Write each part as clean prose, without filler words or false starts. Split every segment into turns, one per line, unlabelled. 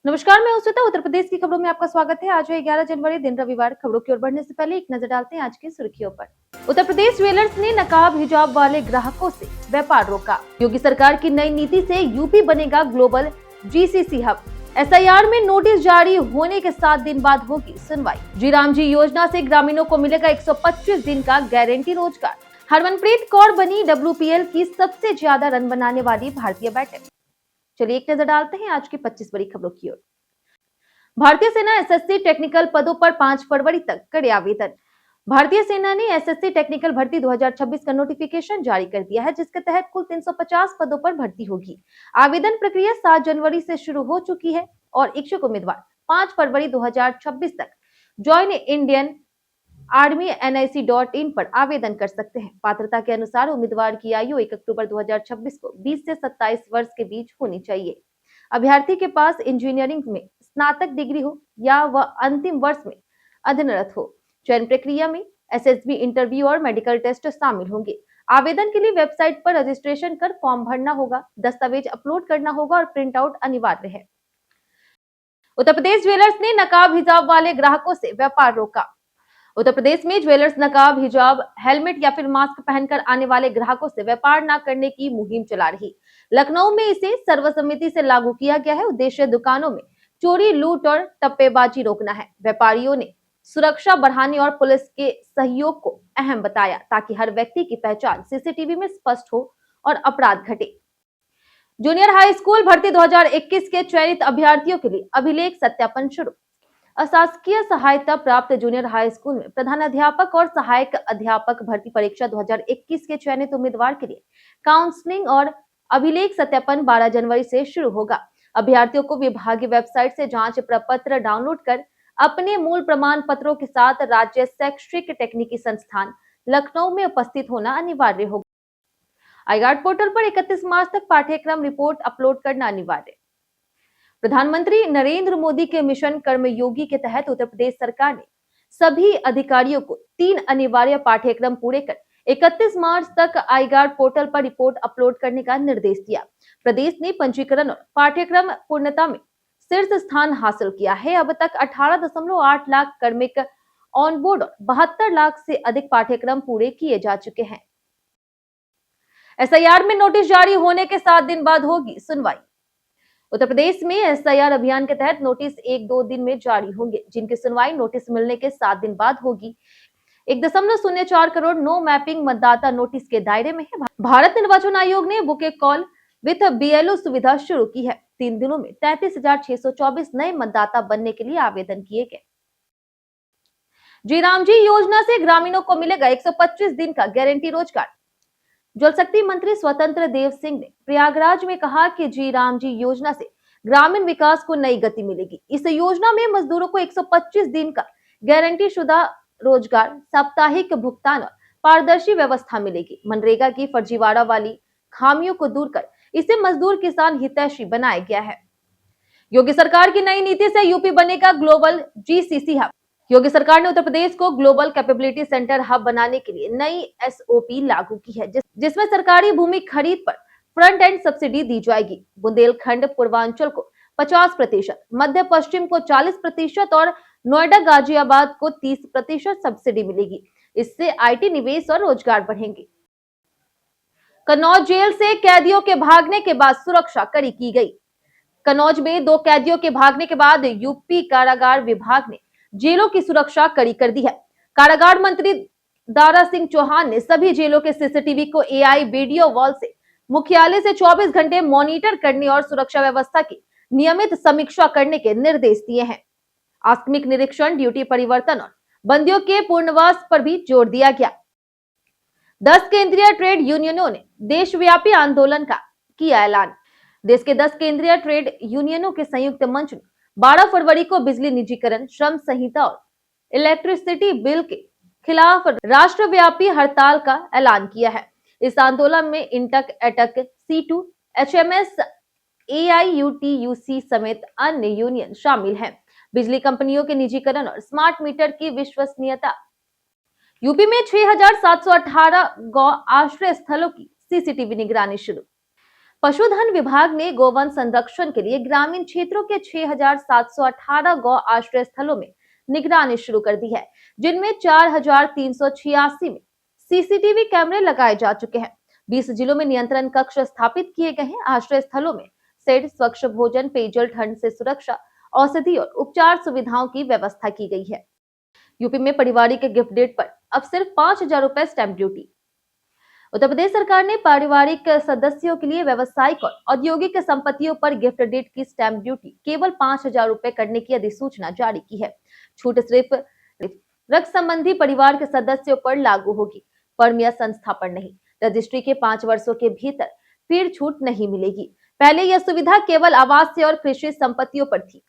नमस्कार, मैं श्वेता। उत्तर प्रदेश की खबरों में आपका स्वागत है। आज है 11 जनवरी, दिन रविवार। खबरों की ओर बढ़ने से पहले एक नजर डालते हैं आज की सुर्खियों पर। उत्तर प्रदेश ज्वेलर्स ने नकाब हिजाब वाले ग्राहकों से व्यापार रोका। योगी सरकार की नई नीति से यूपी बनेगा ग्लोबल जीसीसी हब। एसआईआर में नोटिस जारी होने के 7 दिन बाद होगी सुनवाई। जी राम जी योजना से ग्रामीणों को मिलेगा 125 दिन का गारंटी रोजगार। हरमनप्रीत कौर बनी डब्ल्यूपीएल की सबसे ज्यादा रन बनाने वाली भारतीय बैटर। चलिए एक नजर डालते हैं आज की 25 बड़ी खबरों की ओर। भारतीय सेना एसएससी टेक्निकल पदों पर 5 फरवरी तक करे आवेदन। भारतीय सेना ने एसएससी टेक्निकल भर्ती 2026 का नोटिफिकेशन जारी कर दिया है, जिसके तहत कुल 350 पदों पर भर्ती होगी। आवेदन प्रक्रिया 7 जनवरी से शुरू हो चुकी है और इच्छुक उम्मीदवार 5 फरवरी 2026 तक ज्वाइन इंडियन आर्मी nic.in पर आवेदन कर सकते हैं। पात्रता के अनुसार उम्मीदवार की आयु 1 अक्टूबर 2026 को 20 से 27 वर्ष के बीच होनी चाहिए। अभ्यर्थी के पास इंजीनियरिंग में स्नातक डिग्री हो या वह अंतिम वर्ष में अध्ययनरत हो। चयन प्रक्रिया में एसएसबी इंटरव्यू और मेडिकल टेस्ट शामिल होंगे। आवेदन के लिए वेबसाइट पर रजिस्ट्रेशन कर फॉर्म भरना होगा, दस्तावेज अपलोड करना होगा और प्रिंट आउट अनिवार्य है। उत्तर प्रदेश ज्वेलर्स ने नकाब हिजाब वाले ग्राहकों से व्यापार रोका। उत्तर प्रदेश में ज्वेलर्स नकाब, हिजाब, हेलमेट या फिर मास्क पहनकर आने वाले ग्राहकों से व्यापार न करने की मुहिम चला रही। लखनऊ में इसे सर्वसम्मति से लागू किया गया है। उद्देश्य दुकानों में चोरी, लूट और टप्पेबाजी रोकना है। व्यापारियों ने सुरक्षा बढ़ाने और पुलिस के सहयोग को अहम बताया, ताकि हर व्यक्ति की पहचान सीसीटीवी में स्पष्ट हो और अपराध घटे। जूनियर हाई स्कूल भर्ती 2021 के चयनित अभ्यर्थियों के लिए अभिलेख सत्यापन शुरू। अशासकीय सहायता प्राप्त जूनियर हाई स्कूल में प्रधानाध्यापक और सहायक अध्यापक भर्ती परीक्षा 2021 के चयनित उम्मीदवार के लिए काउंसलिंग और अभिलेख सत्यापन 12 जनवरी से शुरू होगा। अभ्यर्थियों को विभागीय वेबसाइट से जांच प्रपत्र डाउनलोड कर अपने मूल प्रमाण पत्रों के साथ राज्य शैक्षिक तकनीकी संस्थान लखनऊ में उपस्थित होना अनिवार्य होगा। आईगार्ड पोर्टल पर 31 मार्च तक पाठ्यक्रम रिपोर्ट अपलोड करना अनिवार्य। प्रधानमंत्री नरेंद्र मोदी के मिशन कर्मयोगी के तहत उत्तर प्रदेश सरकार ने सभी अधिकारियों को 3 अनिवार्य पाठ्यक्रम पूरे कर 31 मार्च तक आईगार्ड पोर्टल पर रिपोर्ट अपलोड करने का निर्देश दिया। प्रदेश ने पंजीकरण और पाठ्यक्रम पूर्णता में शीर्ष स्थान हासिल किया है। अब तक 18.8 लाख कार्मिक ऑन बोर्ड और 72 लाख से अधिक पाठ्यक्रम पूरे किए जा चुके हैं। एसआईआर में नोटिस जारी होने के 7 दिन बाद होगी सुनवाई। उत्तर प्रदेश में एसआईआर अभियान के तहत नोटिस 1-2 दिन में जारी होंगे, जिनकी सुनवाई नोटिस मिलने के 7 दिन बाद होगी। 1.04 करोड़ नो मैपिंग मतदाता नोटिस के दायरे में है। भारत निर्वाचन आयोग ने बुके कॉल विथ बीएलओ सुविधा शुरू की है। 3 दिनों में 33,624 नए मतदाता बनने के लिए आवेदन किए गए। जी राम जी योजना से ग्रामीणों को मिलेगा 125 दिन का गारंटी रोजगार। जल शक्ति मंत्री स्वतंत्र देव सिंह ने प्रयागराज में कहा कि जी राम जी योजना से ग्रामीण विकास को नई गति मिलेगी। इस योजना में मजदूरों को 125 दिन का गारंटी शुदा रोजगार, साप्ताहिक भुगतान और पारदर्शी व्यवस्था मिलेगी। मनरेगा की फर्जीवाड़ा वाली खामियों को दूर कर इसे मजदूर किसान हितैषी बनाया गया है। योगी सरकार की नई नीति से यूपी बनेगा ग्लोबल जीसीसी हब। योगी सरकार ने उत्तर प्रदेश को ग्लोबल कैपेबिलिटी सेंटर हब बनाने के लिए नई एसओपी लागू की है, जिसमें सरकारी भूमि खरीद पर फ्रंट एंड सब्सिडी दी जाएगी। बुंदेलखंड पूर्वांचल को 50%, मध्य पश्चिम को 40% और नोएडा गाजियाबाद को 30% सब्सिडी मिलेगी। इससे आईटी निवेश और रोजगार बढ़ेंगे। कन्नौज जेल से कैदियों के भागने के बाद सुरक्षा कड़ी की गई। कन्नौज में 2 कैदियों के भागने के बाद यूपी कारागार विभाग ने जेलों की सुरक्षा कड़ी कर दी है। कारागार मंत्री दारा सिंह चौहान ने सभी जेलों के सीसीटीवी को एआई वीडियो वॉल से मुख्यालय से 24 घंटे मॉनिटर करने और सुरक्षा व्यवस्था की नियमित समीक्षा करने के निर्देश दिए हैं। आकस्मिक निरीक्षण, ड्यूटी परिवर्तन और बंदियों के पूर्णवास पर भी जोर दिया गया। 10 केंद्रीय ट्रेड यूनियनों ने देशव्यापी आंदोलन का किया ऐलान। देश के 10 केंद्रीय ट्रेड यूनियनों के संयुक्त मंच ने 12 फरवरी को बिजली निजीकरण, श्रम संहिता और इलेक्ट्रिसिटी बिल के खिलाफ राष्ट्रव्यापी हड़ताल का ऐलान किया है। इस आंदोलन में INTUC, AITUC, C2, HMS, AIUTUC समेत अन्य यूनियन शामिल हैं। बिजली कंपनियों के निजीकरण और स्मार्ट मीटर की विश्वसनीयता। यूपी में 6,718 गौ आश्रय स्थलों की सीसीटीवी निगरानी शुरू। पशुधन विभाग ने गोवन संरक्षण के लिए ग्रामीण क्षेत्रों के 6,718 गौ आश्रय स्थलों में निगरानी शुरू कर दी है, जिनमें 4,386 में सीसीटीवी कैमरे लगाए जा चुके हैं। 20 जिलों में नियंत्रण कक्ष स्थापित किए गए हैं। आश्रय स्थलों में शेड, स्वच्छ भोजन, पेयजल, ठंड से सुरक्षा, औषधि और उपचार सुविधाओं की व्यवस्था की गई है। यूपी में पारिवारिक गिफ्ट डेट पर अब सिर्फ 5,000 रुपए स्टैंप ड्यूटी। उत्तर प्रदेश सरकार ने पारिवारिक सदस्यों के लिए व्यावसायिक और औद्योगिक संपत्तियों पर गिफ्ट डेट की स्टैंप ड्यूटी केवल 5,000 रुपए करने की अधिसूचना जारी की है। छूट सिर्फ रक्त संबंधी परिवार के सदस्यों पर लागू होगी, फर्म या संस्था पर नहीं। रजिस्ट्री के 5 वर्षों के भीतर फिर छूट नहीं मिलेगी। पहले यह सुविधा केवल आवासीय और कृषि संपत्तियों पर थी।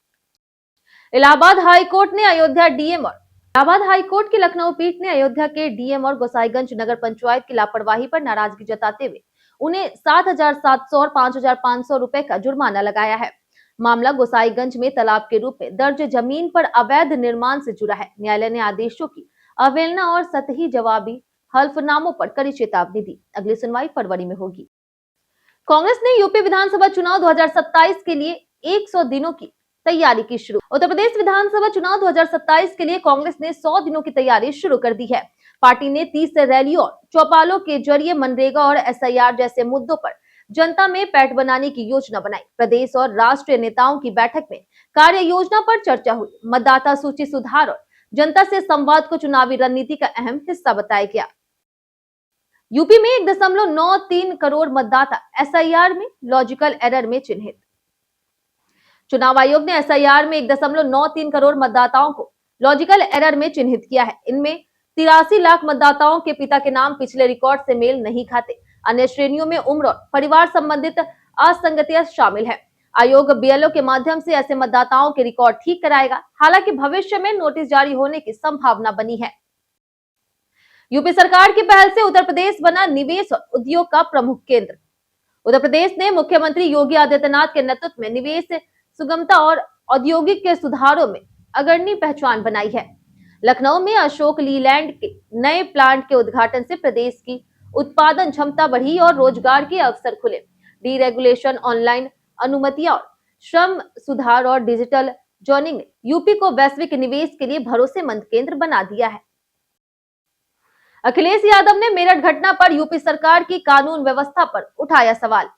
इलाहाबाद हाईकोर्ट ने अयोध्या डीएम और इलाहाबाद हाईकोर्ट की लखनऊ पीठ ने अयोध्या के डीएम और गोसाईगंज नगर पंचायत की लापरवाही पर नाराजगी जताते हुए उन्हें 7,700 और 5,500 रुपए का जुर्माना लगाया है। मामला गोसाईगंज में तालाब के रूप में दर्ज जमीन पर अवैध निर्माण से जुड़ा है। न्यायालय ने आदेशों की अवहेलना और सतही जवाबी हल्फनामों पर कड़ी चेतावनी दी। अगली सुनवाई फरवरी में होगी। कांग्रेस ने यूपी विधानसभा चुनाव 2027 के लिए 100 दिनों की तैयारी की शुरू। उत्तर प्रदेश विधानसभा चुनाव 2027 के लिए कांग्रेस ने 100 दिनों की तैयारी शुरू कर दी है। पार्टी ने 30 रैलियों और चौपालों के जरिए मनरेगा और एसआईआर जैसे मुद्दों पर जनता में पैठ बनाने की योजना बनाई। प्रदेश और राष्ट्रीय नेताओं की बैठक में कार्य योजना पर चर्चा हुई। मतदाता सूची सुधार और जनता से संवाद को चुनावी रणनीति का अहम हिस्सा बताया गया। यूपी में 1.93 करोड़ मतदाता एसआईआर में लॉजिकल एरर में चिन्हित। चुनाव आयोग ने एसआईआर में 1.93 करोड़ मतदाताओं को लॉजिकल एरर में चिन्हित किया है। इनमें 83 लाख मतदाताओं के पिता के नाम पिछले रिकॉर्ड से मेल नहीं खाते। अन्य श्रेणियों में उम्र और परिवार संबंधित असंगतियां शामिल है। आयोग बीएलओ के माध्यम से ऐसे मतदाताओं के रिकॉर्ड ठीक कराएगा। हालांकि भविष्य में नोटिस जारी होने की संभावना बनी है। यूपी सरकार की पहल से उत्तर प्रदेश बना निवेश और उद्योग का प्रमुख केंद्र। उत्तर प्रदेश ने मुख्यमंत्री योगी आदित्यनाथ के नेतृत्व में निवेश, सुगमता और औद्योगिक के सुधारों में अग्रणी पहचान बनाई है। लखनऊ में अशोक लीलैंड के नए प्लांट के उद्घाटन से प्रदेश की उत्पादन क्षमता बढ़ी और रोजगार के अवसर खुले। डीरेगुलेशन, ऑनलाइन अनुमतियां और श्रम सुधार और डिजिटल जॉइनिंग ने यूपी को वैश्विक निवेश के लिए भरोसेमंद केंद्र बना दिया है। अखिलेश यादव ने मेरठ घटना पर यूपी सरकार की कानून व्यवस्था पर उठाया सवाल।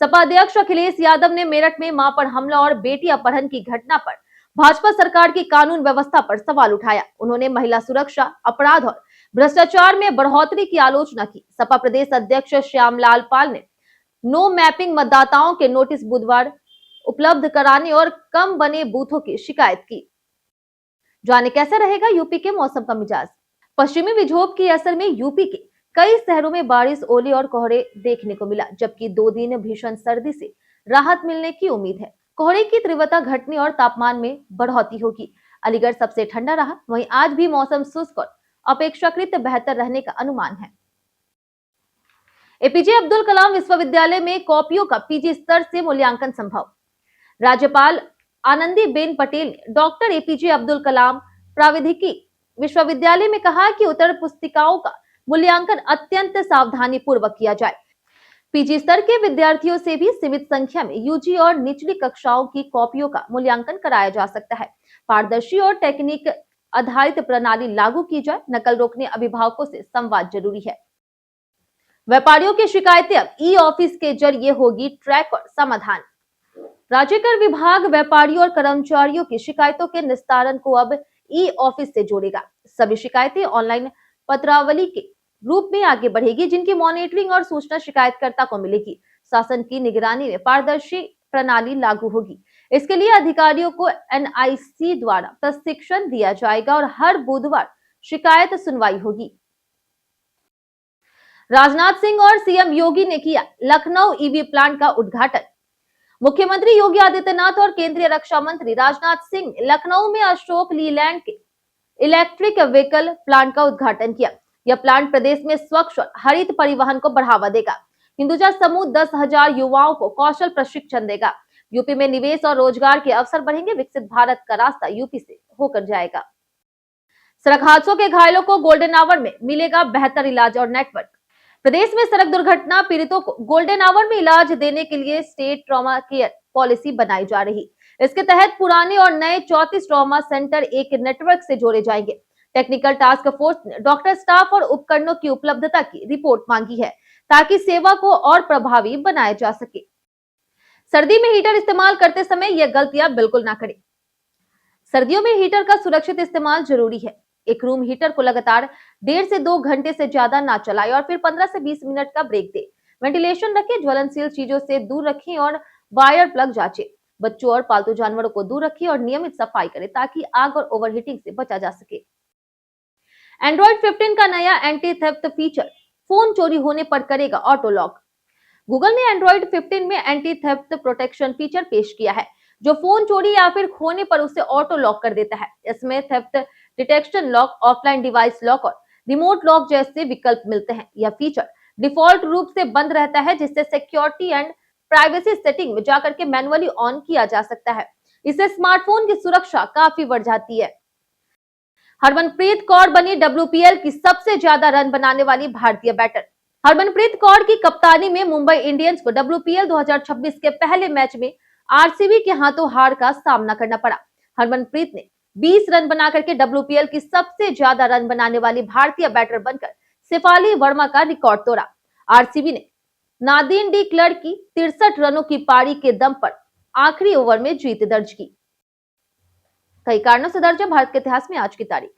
सपा अध्यक्ष अखिलेश यादव ने मेरठ में मां पर हमला और बेटी अपहरण की घटना पर भाजपा सरकार की कानून व्यवस्था पर सवाल उठाया। उन्होंने महिला सुरक्षा, अपराध और भ्रष्टाचार में बढ़ोतरी की आलोचना की। सपा प्रदेश अध्यक्ष श्यामलाल पाल ने नो मैपिंग मतदाताओं के नोटिस बुधवार उपलब्ध कराने और कम बने बूथों की शिकायत की। जाने कैसा रहेगा यूपी के मौसम का मिजाज। पश्चिमी विक्षोभ के असर में यूपी के कई शहरों में बारिश, ओले और कोहरे देखने को मिला, जबकि 2 दिन भीषण सर्दी से राहत मिलने की उम्मीद है। कोहरे की तीव्रता घटने और तापमान में बढ़ोतरी होगी। अलीगढ़ सबसे ठंडा रहा, वहीं आज भी मौसम शुष्क और अपेक्षाकृत बेहतर रहने का अनुमान है। एपीजे अब्दुल कलाम विश्वविद्यालय में कॉपियों का पीजी स्तर से मूल्यांकन संभव। राज्यपाल आनंदीबेन पटेल ने डॉक्टर एपीजे अब्दुल कलाम प्राविधिकी विश्वविद्यालय में कहा कि उत्तर पुस्तिकाओं का मूल्यांकन अत्यंत सावधानी पूर्वक किया जाए। पीजी स्तर के विद्यार्थियों से भी सीमित संख्या में यूजी और निचली कक्षाओं की कॉपियों का मूल्यांकन कराया जा सकता है। पारदर्शी और टेक्निक आधारित प्रणाली लागू की जाए। नकल रोकने अभिभावकों से संवाद जरूरी है। व्यापारियों की शिकायतें अब ई ऑफिस के जरिए होगी ट्रैक और समाधान। राज्य कर विभाग व्यापारियों और कर्मचारियों की शिकायतों के निस्तारण को अब ई ऑफिस से जोड़ेगा। सभी शिकायतें ऑनलाइन पत्रावली के रूप में आगे बढ़ेगी, जिनकी मॉनिटरिंग और सूचना शिकायतकर्ता को मिलेगी। शासन की निगरानी में पारदर्शी प्रणाली लागू होगी। इसके लिए अधिकारियों को एनआईसी द्वारा प्रशिक्षण दिया जाएगा और हर बुधवार शिकायत सुनवाई होगी। राजनाथ सिंह और सीएम योगी ने किया लखनऊ ईवी प्लांट का उद्घाटन। मुख्यमंत्री योगी आदित्यनाथ और केंद्रीय रक्षा मंत्री राजनाथ सिंह ने लखनऊ में अशोक लीलैंड के इलेक्ट्रिक व्हीकल प्लांट का उद्घाटन किया। यह प्लांट प्रदेश में स्वच्छ और हरित परिवहन को बढ़ावा देगा। हिंदुजा समूह 10,000 युवाओं को कौशल प्रशिक्षण देगा। यूपी में निवेश और रोजगार के अवसर बढ़ेंगे। विकसित भारत का रास्ता यूपी से होकर जाएगा। सड़क हादसों के घायलों को गोल्डन आवर में मिलेगा बेहतर इलाज और नेटवर्क। प्रदेश में सड़क दुर्घटना पीड़ितों को गोल्डन आवर में इलाज देने के लिए स्टेट ट्रॉमा केयर पॉलिसी बनाई जा रही। इसके तहत पुराने और नए 34 ट्रॉमा सेंटर एक नेटवर्क से जोड़े जाएंगे। टेक्निकल टास्क फोर्स ने डॉक्टर, स्टाफ और उपकरणों की उपलब्धता की रिपोर्ट मांगी है ताकि सेवा को और प्रभावी बनाया जा सके। सर्दी में हीटर इस्तेमाल करते समय यह गलतियां बिल्कुल ना करें। सर्दियों में हीटर का सुरक्षित इस्तेमाल जरूरी है। एक रूम हीटर को लगातार 1.5 से 2 घंटे से ज्यादा ना चलाएं और फिर 15 से 20 मिनट का ब्रेक दें। वेंटिलेशन रखें, ज्वलनशील चीजों से दूर रखें और वायर प्लग जांचें। बच्चों और पालतू जानवरों को दूर रखें और नियमित सफाई करें ताकि आग और ओवरहीटिंग से बचा जा सके। एंड्रॉइड 15 का नया एंटी थेफ्ट फीचर फोन चोरी होने पर करेगा ऑटो लॉक। गूगल ने एंड्रॉइड 15 में एंटी थेफ्ट प्रोटेक्शन फीचर पेश किया है, जो फोन चोरी या फिर खोने पर उसे ऑटो लॉक कर देता है। इसमें theft detection lock, offline device lock और रिमोट लॉक जैसे विकल्प मिलते हैं। यह फीचर डिफॉल्ट रूप से बंद रहता है, जिससे सिक्योरिटी एंड प्राइवेसी सेटिंग में जाकर के मैनुअली ऑन किया जा सकता है। इससे स्मार्टफोन की सुरक्षा काफी बढ़ जाती है। हरमनप्रीत कौर बनी WPL की सबसे ज्यादा रन बनाने वाली भारतीय बैटर। हरमनप्रीत कौर की कप्तानी में मुंबई इंडियंस को WPL 2026 के पहले मैच में RCB के हाथों हार का सामना करना पड़ा। हरमनप्रीत ने 20 रन बनाकर के WPL की सबसे ज्यादा रन बनाने वाली भारतीय बैटर बनकर शेफाली वर्मा का रिकॉर्ड तोड़ा। RCB ने नादिन डी क्लर्क की 63 रनों की पारी के दम पर आखिरी ओवर में जीत दर्ज की। कई कारणों से दर्ज है भारत के इतिहास में आज की तारीख।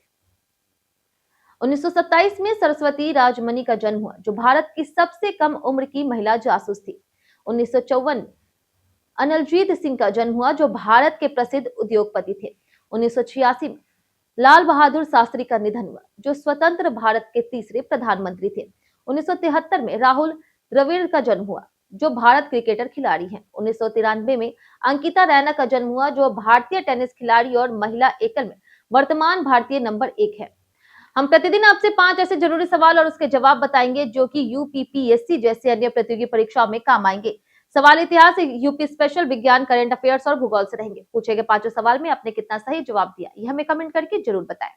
1927 में सरस्वती राजमनी का जन्म हुआ, जो भारत की सबसे कम उम्र की महिला जासूस थी। 1954 अनलजीत सिंह का जन्म हुआ, जो भारत के प्रसिद्ध उद्योगपति थे। 1986 में लाल बहादुर शास्त्री का निधन हुआ, जो स्वतंत्र भारत के तीसरे प्रधानमंत्री थे। 1973 में राहुल द्रविड़ का जन्म हुआ, जो भारत क्रिकेटर खिलाड़ी हैं। 1993 में अंकिता रैना का जन्म हुआ, जो भारतीय टेनिस खिलाड़ी और महिला एकल में वर्तमान भारतीय नंबर 1 है। हम प्रतिदिन आपसे 5 ऐसे जरूरी सवाल और उसके जवाब बताएंगे, जो कि UPPSC जैसे अन्य प्रतियोगी परीक्षाओं में काम आएंगे। सवाल इतिहास, यूपी स्पेशल, विज्ञान, करंट अफेयर्स और भूगोल से रहेंगे। पूछे गए 5 सवाल में आपने कितना सही जवाब दिया, यह हमें कमेंट करके जरूर बताएं।